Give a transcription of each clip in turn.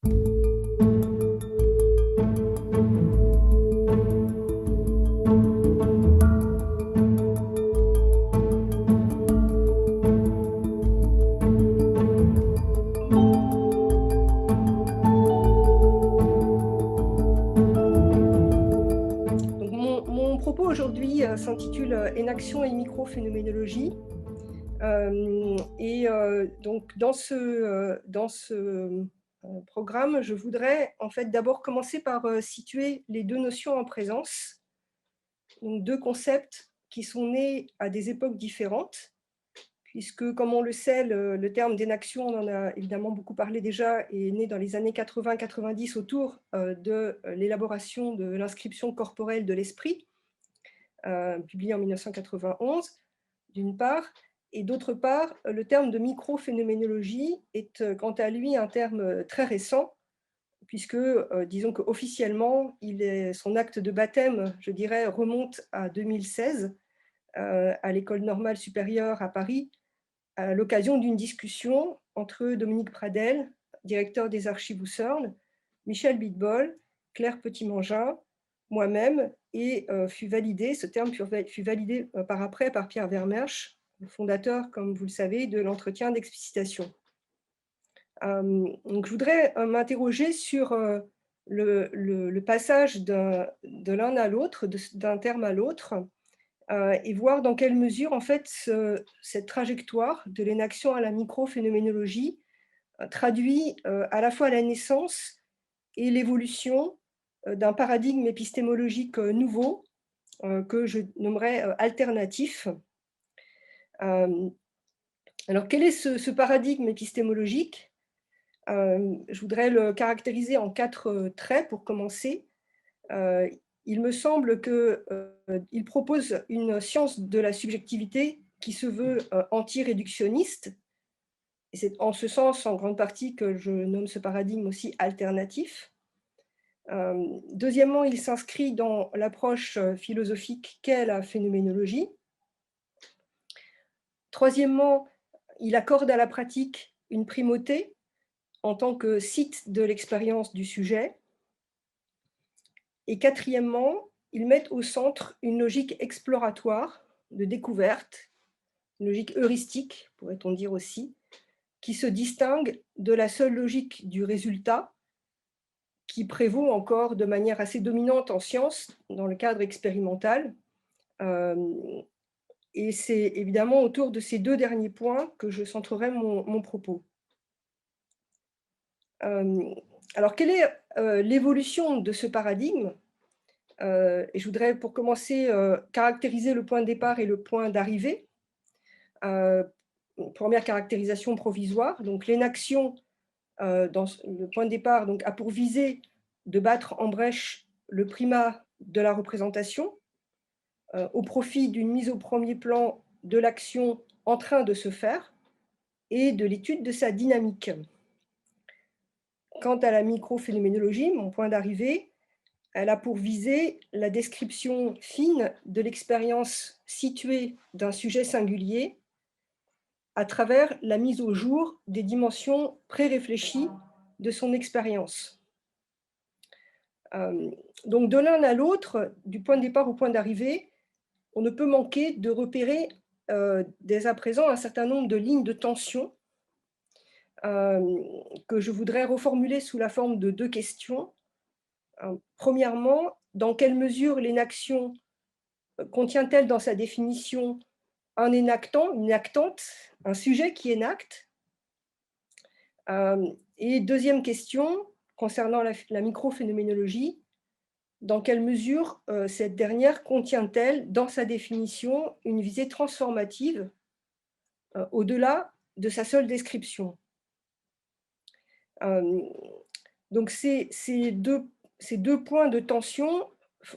Donc, mon propos aujourd'hui s'intitule Énaction et microphénoménologie. Donc dans ce programme, je voudrais en fait d'abord commencer par situer les deux notions en présence, donc deux concepts qui sont nés à des époques différentes, puisque comme on le sait, le terme d'énaction, on en a évidemment beaucoup parlé déjà, est né dans les années 80-90 autour de l'élaboration de l'inscription corporelle de l'esprit, publiée en 1991, d'une part, et d'autre part, le terme de microphénoménologie est quant à lui un terme très récent, puisque disons qu'officiellement, son acte de baptême, je dirais, remonte à 2016, à l'École normale supérieure à Paris, à l'occasion d'une discussion entre Dominique Pradel, directeur des archives Husserl, Michel Bitbol, Claire Petit-Mangin, moi-même, et ce terme fut validé par après par Pierre Vermersch, le fondateur, comme vous le savez, de l'entretien d'explicitation. Donc je voudrais m'interroger sur le passage de l'un à l'autre, d'un terme à l'autre, et voir dans quelle mesure, en fait, cette trajectoire de l'énaction à la microphénoménologie traduit à la fois la naissance et l'évolution d'un paradigme épistémologique nouveau que je nommerais alternatif. Alors, quel est ce paradigme épistémologique? Je voudrais le caractériser en 4 traits pour commencer. Il me semble qu'il propose une science de la subjectivité qui se veut anti-réductionniste. Et c'est en ce sens, en grande partie, que je nomme ce paradigme aussi alternatif. Deuxièmement, il s'inscrit dans l'approche philosophique qu'est la phénoménologie. Troisièmement, il accorde à la pratique une primauté en tant que site de l'expérience du sujet. Et quatrièmement, il met au centre une logique exploratoire de découverte, une logique heuristique, pourrait-on dire aussi, qui se distingue de la seule logique du résultat, qui prévaut encore de manière assez dominante en sciences, dans le cadre expérimental. Et c'est évidemment autour de ces deux derniers points que je centrerai mon propos. Alors, quelle est l'évolution de ce paradigme? Et je voudrais, pour commencer, caractériser le point de départ et le point d'arrivée. Première caractérisation provisoire, donc l'énaction dans le point de départ donc, a pour visée de battre en brèche le primat de la représentation au profit d'une mise au premier plan de l'action en train de se faire et de l'étude de sa dynamique. Quant à la microphénoménologie, mon point d'arrivée, elle a pour visée la description fine de l'expérience située d'un sujet singulier à travers la mise au jour des dimensions pré-réfléchies de son expérience. Donc de l'un à l'autre, du point de départ au point d'arrivée, on ne peut manquer de repérer dès à présent un certain nombre de lignes de tension que je voudrais reformuler sous la forme de 2 questions. Premièrement, dans quelle mesure l'énaction contient-elle dans sa définition un énactant, une actante, un sujet qui énacte? Et deuxième question, concernant la microphénoménologie, dans quelle mesure cette dernière contient-elle dans sa définition une visée transformative au-delà de sa seule description? Donc ces deux points de tension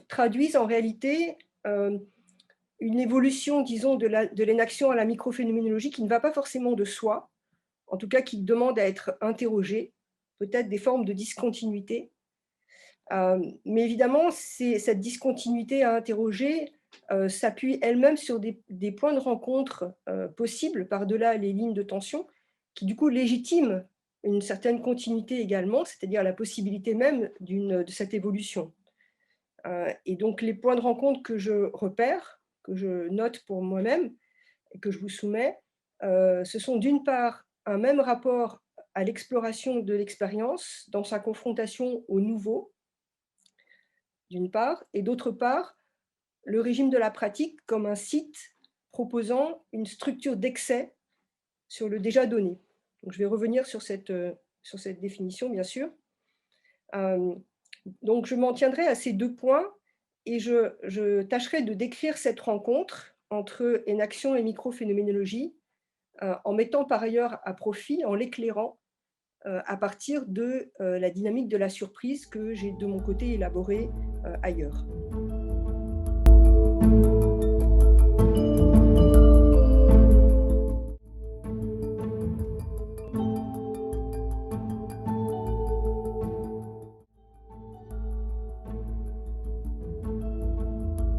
traduisent en réalité une évolution, disons, de l'énaction à la microphénoménologie qui ne va pas forcément de soi, en tout cas qui demande à être interrogée, peut-être des formes de discontinuité. Mais évidemment, cette discontinuité à interroger s'appuie elle-même sur des points de rencontre possibles par-delà les lignes de tension, qui du coup légitiment une certaine continuité également, c'est-à-dire la possibilité même de cette évolution. Et donc les points de rencontre que je repère, que je note pour moi-même et que je vous soumets, ce sont d'une part un même rapport à l'exploration de l'expérience dans sa confrontation au nouveau, d'une part, et d'autre part, le régime de la pratique comme un site proposant une structure d'accès sur le déjà donné. Donc, je vais revenir sur cette définition, bien sûr. Donc, je m'en tiendrai à ces 2 points et je tâcherai de décrire cette rencontre entre énaction et microphénoménologie, en mettant par ailleurs à profit, en l'éclairant, à partir de la dynamique de la surprise que j'ai de mon côté élaborée ailleurs.